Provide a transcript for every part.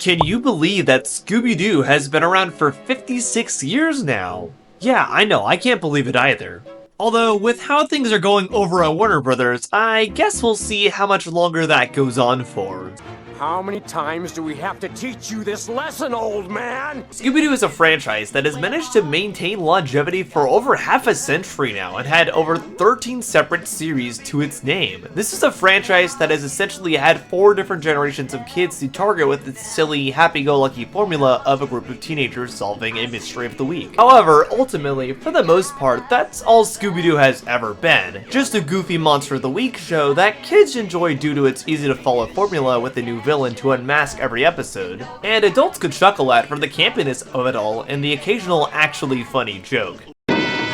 Can you believe that Scooby Doo has been around for 56 years now? Yeah, I know, I can't believe it either. Although, with how things are going over at Warner Brothers, I guess we'll see how much longer that goes on for. How many times do we have to teach you this lesson, old man? Scooby-Doo is a franchise that has managed to maintain longevity for over half a century now and had over 13 separate series to its name. This is a franchise that has essentially had 4 different generations of kids to target with its silly, happy-go-lucky formula of a group of teenagers solving a mystery of the week. However, ultimately, for the most part, that's all Scooby-Doo has ever been. Just a goofy monster of the week show that kids enjoy due to its easy-to-follow formula with a new villain to unmask every episode, and adults could chuckle at for the campiness of it all and the occasional actually funny joke.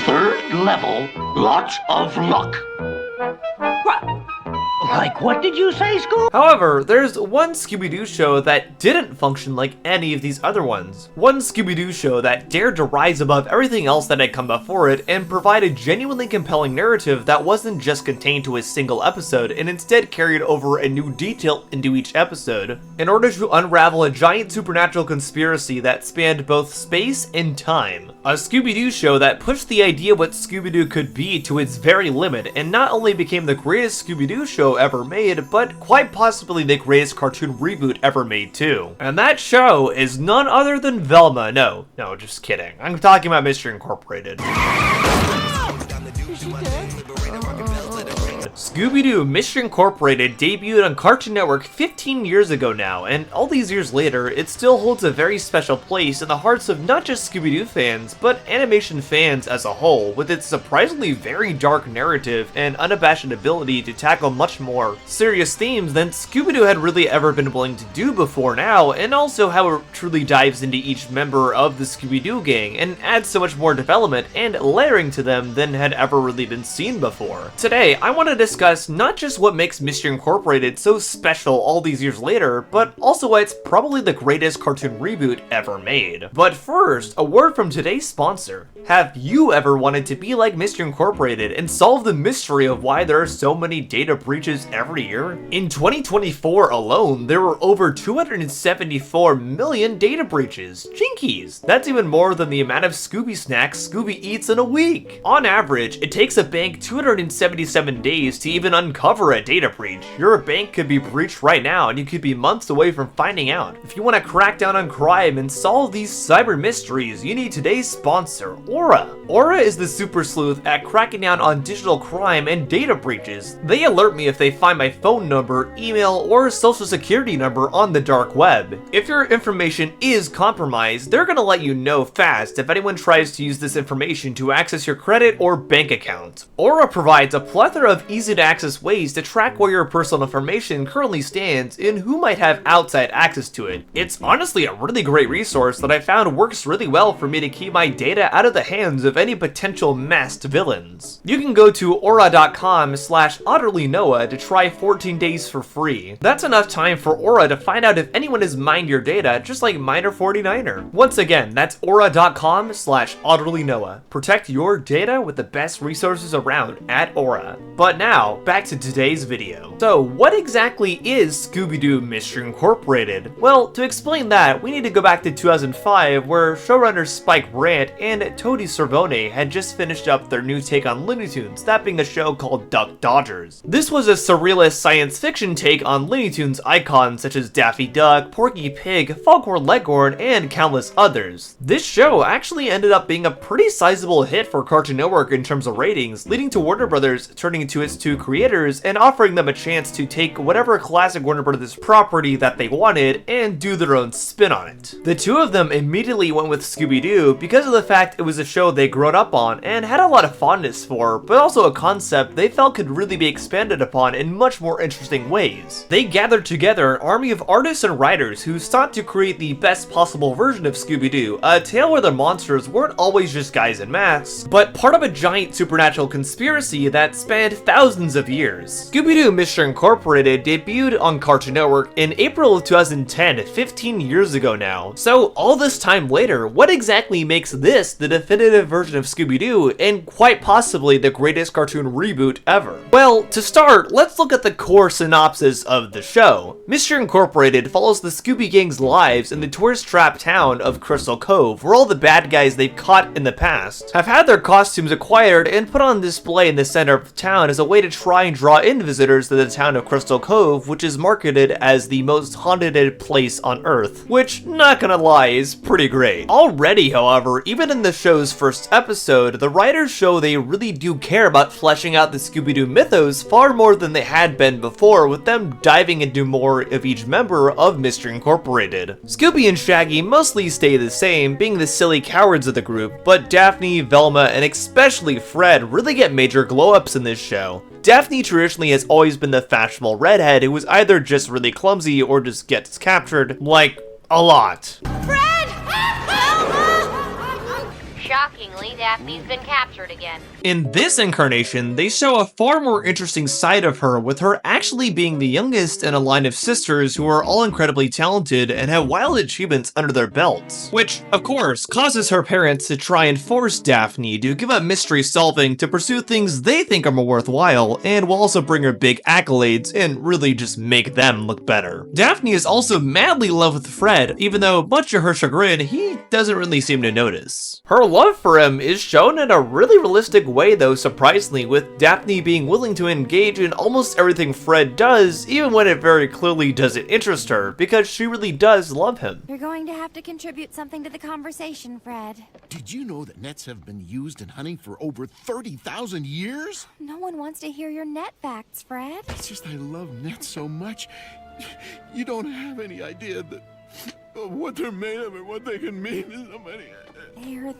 Third level, lots of luck. Like what did you say, Scoob? However, there's one Scooby-Doo show that didn't function like any of these other ones. One Scooby-Doo show that dared to rise above everything else that had come before it and provide a genuinely compelling narrative that wasn't just contained to a single episode and instead carried over a new detail into each episode in order to unravel a giant supernatural conspiracy that spanned both space and time. A Scooby-Doo show that pushed the idea what Scooby-Doo could be to its very limit and not only became the greatest Scooby-Doo show ever made, but quite possibly the greatest cartoon reboot ever made too. And that show is none other than Velma. No, just kidding. I'm talking about Mystery Incorporated. Scooby Doo Mystery Incorporated debuted on Cartoon Network 15 years ago now, and all these years later, it still holds a very special place in the hearts of not just Scooby Doo fans, but animation fans as a whole, with its surprisingly very dark narrative and unabashed ability to tackle much more serious themes than Scooby Doo had really ever been willing to do before now, and also how it truly dives into each member of the Scooby Doo gang and adds so much more development and layering to them than had ever really been seen before. Today, I want to discuss not just what makes Mystery Incorporated so special all these years later, but also why it's probably the greatest cartoon reboot ever made. But first, a word from today's sponsor. Have you ever wanted to be like Mystery Incorporated and solve the mystery of why there are so many data breaches every year? In 2024 alone, there were over 274 million data breaches. Jinkies! That's even more than the amount of Scooby snacks Scooby eats in a week. On average, it takes a bank 277 days to even uncover a data breach. Your bank could be breached right now and you could be months away from finding out. If you want to crack down on crime and solve these cyber mysteries, you need today's sponsor, Aura. Aura is the super sleuth at cracking down on digital crime and data breaches. They alert me if they find my phone number, email, or social security number on the dark web. If your information is compromised, they're gonna let you know fast if anyone tries to use this information to access your credit or bank account. Aura provides a plethora of easy to access ways to track where your personal information currently stands and who might have outside access to it. It's honestly a really great resource that I found works really well for me to keep my data out of the hands of any potential masked villains. You can go to aura.com/utterlynoah to try 14 days for free. That's enough time for Aura to find out if anyone has mined your data, just like Miner 49er. Once again, that's aura.com/utterlynoah. Protect your data with the best resources around at Aura. But now, back to today's video. So, what exactly is Scooby Doo Mystery Incorporated? Well, to explain that, we need to go back to 2005, where showrunners Spike Brandt and Tony Cervone had just finished up their new take on Looney Tunes, that being a show called Duck Dodgers. This was a surrealist science fiction take on Looney Tunes icons such as Daffy Duck, Porky Pig, Foghorn Leghorn, and countless others. This show actually ended up being a pretty sizable hit for Cartoon Network in terms of ratings, leading to Warner Brothers turning to its two creators and offering them a chance to take whatever classic Warner Brothers property that they wanted and do their own spin on it. The two of them immediately went with Scooby Doo because of the fact it was a show they'd grown up on and had a lot of fondness for, but also a concept they felt could really be expanded upon in much more interesting ways. They gathered together an army of artists and writers who sought to create the best possible version of Scooby Doo, a tale where the monsters weren't always just guys in masks, but part of a giant supernatural conspiracy that spanned thousands thousands of years. Scooby Doo Mystery Incorporated debuted on Cartoon Network in April of 2010, 15 years ago now. So all this time later, what exactly makes this the definitive version of Scooby Doo and quite possibly the greatest cartoon reboot ever? Well, to start, let's look at the core synopsis of the show. Mystery Incorporated follows the Scooby Gang's lives in the tourist-trapped town of Crystal Cove, where all the bad guys they've caught in the past have had their costumes acquired and put on display in the center of town as a way to try and draw in visitors to the town of Crystal Cove, which is marketed as the most haunted place on Earth, which, not gonna lie, is pretty great. Already, however, even in the show's first episode, the writers show they really do care about fleshing out the Scooby-Doo mythos far more than they had been before, with them diving into more of each member of Mystery Incorporated. Scooby and Shaggy mostly stay the same, being the silly cowards of the group, but Daphne, Velma, and especially Fred really get major glow-ups in this show. Daphne traditionally has always been the fashionable redhead who is either just really clumsy or just gets captured, like, a lot. Fred! Shockingly, Daphne's been captured again. In this incarnation, they show a far more interesting side of her, with her actually being the youngest in a line of sisters who are all incredibly talented and have wild achievements under their belts. Which, of course, causes her parents to try and force Daphne to give up mystery solving to pursue things they think are more worthwhile, and will also bring her big accolades and really just make them look better. Daphne is also madly in love with Fred, even though, much to her chagrin, he doesn't really seem to notice. Her love for him is shown in a really realistic way though, surprisingly, with Daphne being willing to engage in almost everything Fred does, even when it very clearly doesn't interest her, because she really does love him. You're going to have to contribute something to the conversation, Fred. Did you know that nets have been used in hunting for over 30,000 years? No one wants to hear your net facts, Fred. It's just I love nets so much. You don't have any idea of what they're made of and what they can mean to somebody.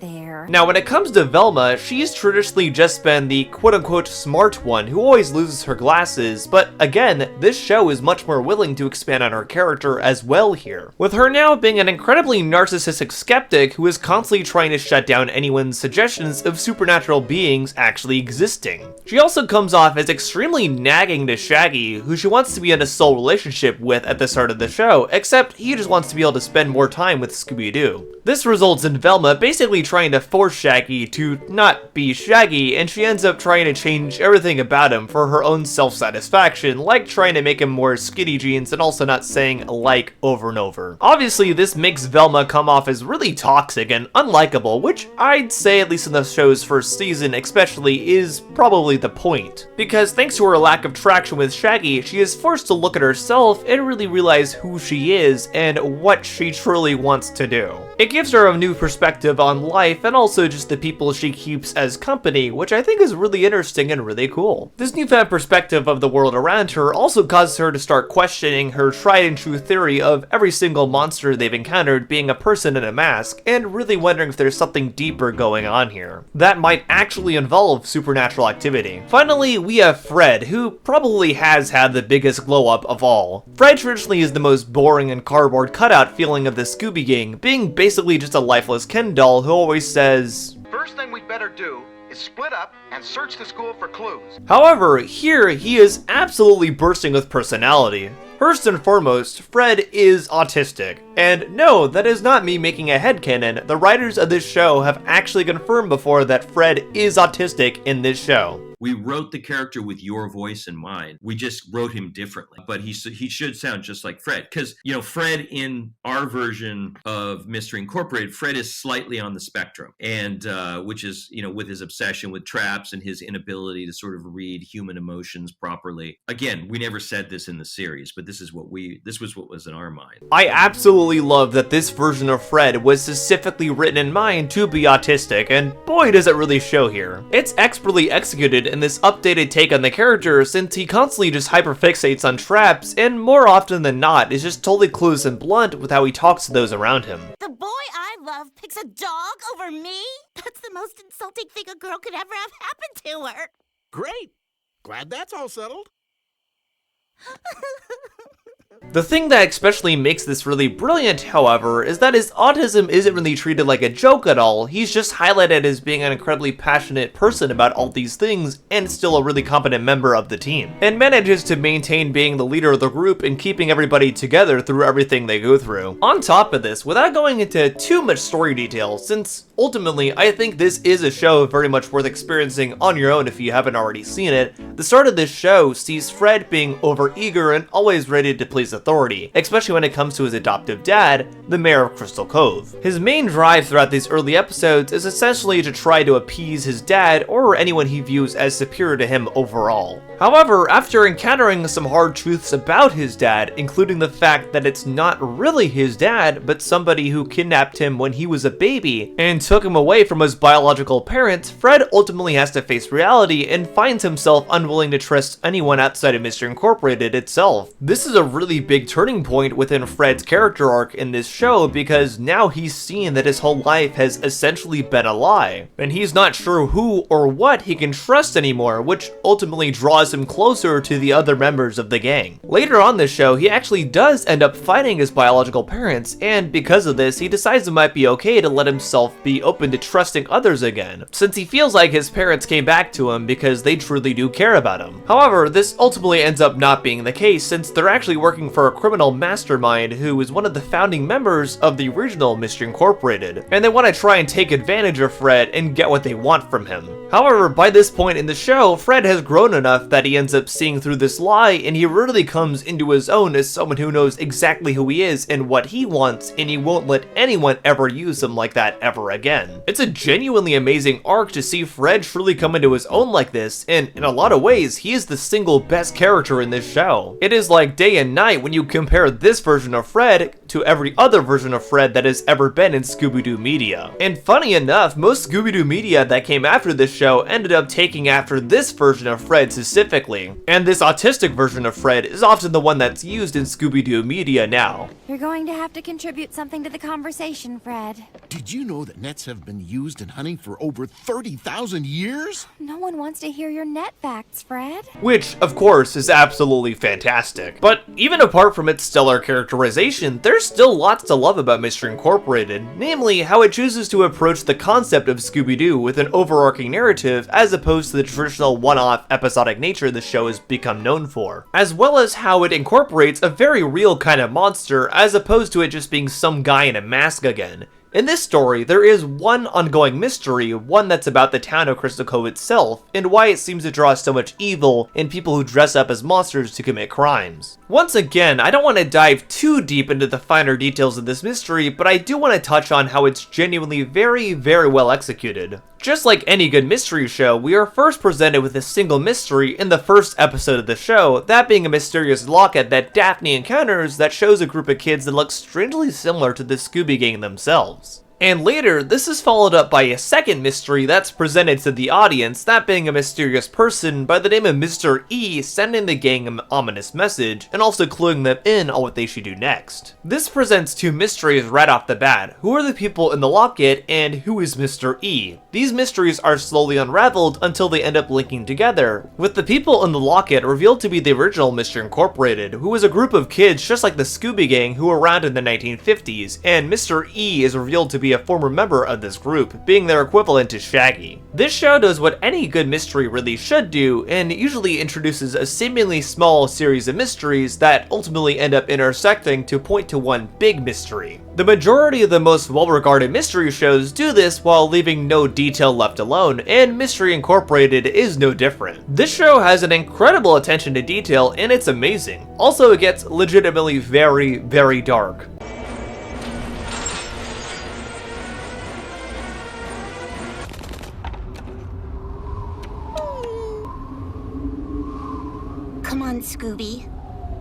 There. Now, when it comes to Velma, she's traditionally just been the quote-unquote smart one who always loses her glasses, but again, this show is much more willing to expand on her character as well here, with her now being an incredibly narcissistic skeptic who is constantly trying to shut down anyone's suggestions of supernatural beings actually existing. She also comes off as extremely nagging to Shaggy, who she wants to be in a soul relationship with at the start of the show, except he just wants to be able to spend more time with Scooby-Doo. This results in Velma basically trying to force Shaggy to not be Shaggy, and she ends up trying to change everything about him for her own self-satisfaction, like trying to make him wear skinny jeans and also not saying like over and over. Obviously, this makes Velma come off as really toxic and unlikable, which I'd say, at least in the show's first season especially, is probably the point. Because thanks to her lack of traction with Shaggy, she is forced to look at herself and really realize who she is and what she truly wants to do. It gives her a new perspective on life and also just the people she keeps as company, which I think is really interesting and really cool. This newfound perspective of the world around her also causes her to start questioning her tried and true theory of every single monster they've encountered being a person in a mask, and really wondering if there's something deeper going on here that might actually involve supernatural activity. Finally, we have Fred, who probably has had the biggest glow up of all. Fred traditionally is the most boring and cardboard cutout feeling of the Scooby Gang, being basically just a lifeless Ken doll who always says, "First thing we'd better do is split up and search the school for clues." However, here he is absolutely bursting with personality. First and foremost, Fred is autistic. And no, that is not me making a headcanon. The writers of this show have actually confirmed before that Fred is autistic in this show. We wrote the character with your voice in mind. We just wrote him differently, but he should sound just like Fred. Because, Fred in our version of Mystery Incorporated, Fred is slightly on the spectrum, and which is, with his obsession with traps and his inability to sort of read human emotions properly. Again, we never said this in the series, but this was what was in our mind. I absolutely love that this version of Fred was specifically written in mind to be autistic, and boy does it really show here. It's expertly executed in this updated take on the character, since he constantly just hyperfixates on traps, and more often than not is just totally clueless and blunt with how he talks to those around him. The boy I love picks a dog over me? That's the most insulting thing a girl could ever have happened to her. Great. Glad that's all settled. The thing that especially makes this really brilliant, however, is that his autism isn't really treated like a joke at all. He's just highlighted as being an incredibly passionate person about all these things and still a really competent member of the team, and manages to maintain being the leader of the group and keeping everybody together through everything they go through. On top of this, without going into too much story detail, since ultimately I think this is a show very much worth experiencing on your own if you haven't already seen it, the start of this show sees Fred being overeager and always ready to please authority, especially when it comes to his adoptive dad, the mayor of Crystal Cove. His main drive throughout these early episodes is essentially to try to appease his dad or anyone he views as superior to him overall. However, after encountering some hard truths about his dad, including the fact that it's not really his dad, but somebody who kidnapped him when he was a baby and took him away from his biological parents, Fred ultimately has to face reality and finds himself unwilling to trust anyone outside of Mystery Incorporated itself. This is a really big turning point within Fred's character arc in this show because now he's seen that his whole life has essentially been a lie, and he's not sure who or what he can trust anymore, which ultimately draws him closer to the other members of the gang. Later on this show, he actually does end up fighting his biological parents, and because of this, he decides it might be okay to let himself be open to trusting others again, since he feels like his parents came back to him because they truly do care about him. However, this ultimately ends up not being the case since they're actually working for a criminal mastermind who is one of the founding members of the original Mystery Incorporated, and they want to try and take advantage of Fred and get what they want from him. However, by this point in the show, Fred has grown enough that he ends up seeing through this lie, and he really comes into his own as someone who knows exactly who he is and what he wants, and he won't let anyone ever use him like that ever again. It's a genuinely amazing arc to see Fred truly come into his own like this, and in a lot of ways, he is the single best character in this show. It is like day and night when you compare this version of Fred to every other version of Fred that has ever been in Scooby Doo media. And funny enough, most Scooby Doo media that came after this show ended up taking after this version of Fred specifically, and this autistic version of Fred is often the one that's used in Scooby Doo media now. You're going to have to contribute something to the conversation, Fred. Did you know that nets have been used in hunting for over 30,000 years? No one wants to hear your net facts, Fred. Which, of course, is absolutely fantastic. But even apart from its stellar characterization, there's still lots to love about Mystery Incorporated, namely how it chooses to approach the concept of Scooby-Doo with an overarching narrative as opposed to the traditional one-off episodic nature the show has become known for, as well as how it incorporates a very real kind of monster as opposed to it just being some guy in a mask again. In this story, there is one ongoing mystery, one that's about the town of Crystal Cove itself, and why it seems to draw so much evil in people who dress up as monsters to commit crimes. Once again, I don't want to dive too deep into the finer details of this mystery, but I do want to touch on how it's genuinely very, very well executed. Just like any good mystery show, we are first presented with a single mystery in the first episode of the show, that being a mysterious locket that Daphne encounters that shows a group of kids that look strangely similar to the Scooby Gang themselves. And later, this is followed up by a second mystery that's presented to the audience, that being a mysterious person by the name of Mr. E sending the gang an ominous message, and also cluing them in on what they should do next. This presents two mysteries right off the bat. Who are the people in the locket, and who is Mr. E? These mysteries are slowly unraveled until they end up linking together, with the people in the locket revealed to be the original Mystery Incorporated, who was a group of kids just like the Scooby Gang who were around in the 1950s, and Mr. E is revealed to be a former member of this group, being their equivalent to Shaggy. This show does what any good mystery really should do, and usually introduces a seemingly small series of mysteries that ultimately end up intersecting to point to one big mystery. The majority of the most well-regarded mystery shows do this while leaving no detail left alone, and Mystery Incorporated is no different. This show has an incredible attention to detail, and it's amazing. Also, it gets legitimately very, very dark. Come on, Scooby.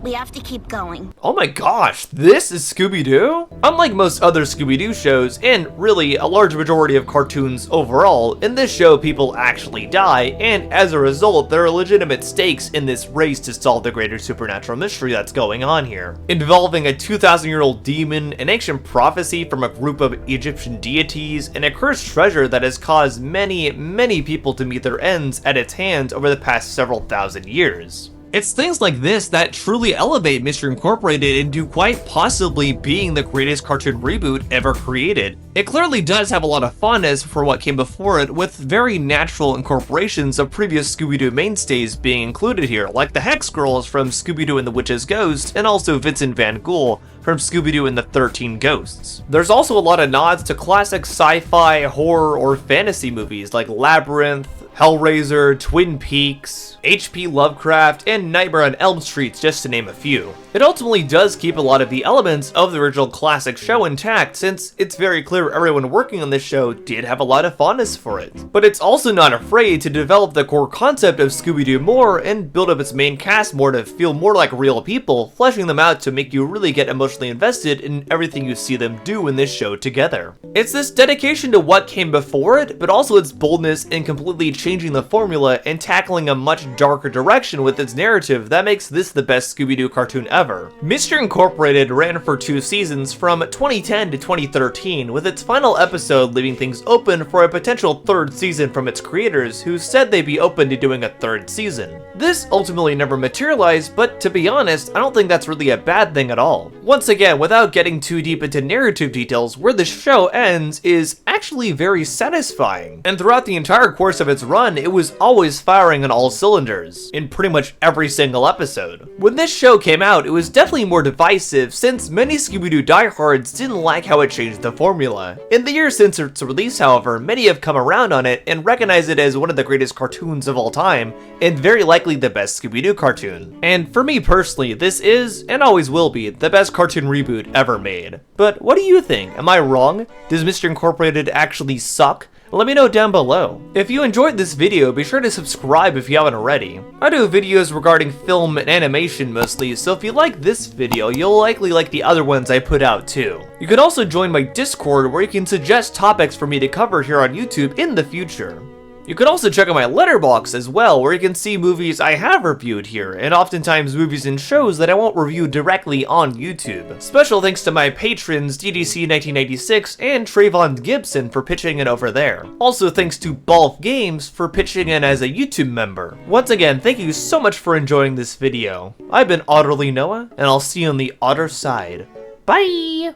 We have to keep going. Oh my gosh, this is Scooby Doo? Unlike most other Scooby Doo shows, and really a large majority of cartoons overall, in this show people actually die, and as a result there are legitimate stakes in this race to solve the greater supernatural mystery that's going on here, involving a 2,000-year-old demon, an ancient prophecy from a group of Egyptian deities, and a cursed treasure that has caused many, many people to meet their ends at its hands over the past several thousand years. It's things like this that truly elevate Mystery Incorporated into quite possibly being the greatest cartoon reboot ever created. It clearly does have a lot of fondness for what came before it, with very natural incorporations of previous Scooby Doo mainstays being included here, like the Hex Girls from Scooby Doo and the Witch's Ghost, and also Vincent Van Ghoul from Scooby Doo and the 13 Ghosts. There's also a lot of nods to classic sci-fi, horror, or fantasy movies like Labyrinth, Hellraiser, Twin Peaks, H.P. Lovecraft, and Nightmare on Elm Street, just to name a few. It ultimately does keep a lot of the elements of the original classic show intact, since it's very clear everyone working on this show did have a lot of fondness for it. But it's also not afraid to develop the core concept of Scooby-Doo more and build up its main cast more to feel more like real people, fleshing them out to make you really get emotionally invested in everything you see them do in this show together. It's this dedication to what came before it, but also its boldness in completely changing the formula and tackling a much darker direction with its narrative that makes this the best Scooby-Doo cartoon ever. Mystery Incorporated ran for 2 seasons from 2010 to 2013, with its final episode leaving things open for a potential 3rd season from its creators, who said they'd be open to doing a 3rd season. This ultimately never materialized, but to be honest, I don't think that's really a bad thing at all. Once again, without getting too deep into narrative details, where the show ends is actually very satisfying, and throughout the entire course of its run, it was always firing on all cylinders, in pretty much every single episode. When this show came out, it was definitely more divisive, since many Scooby-Doo diehards didn't like how it changed the formula. In the years since its release, however, many have come around on it and recognize it as one of the greatest cartoons of all time, and very likely the best Scooby-Doo cartoon. And for me personally, this is, and always will be, the best cartoon reboot ever made. But what do you think? Am I wrong? Does Mystery Incorporated actually suck? Let me know down below. If you enjoyed this video, be sure to subscribe if you haven't already. I do videos regarding film and animation mostly, so if you like this video, you'll likely like the other ones I put out too. You can also join my Discord, where you can suggest topics for me to cover here on YouTube in the future. You can also check out my letterbox as well, where you can see movies I have reviewed here, and oftentimes movies and shows that I won't review directly on YouTube. Special thanks to my patrons DDC1996 and Trayvon Gibson for pitching in over there. Also thanks to Balf Games for pitching in as a YouTube member. Once again, thank you so much for enjoying this video. I've been Otterly Noah, and I'll see you on the other side. Bye!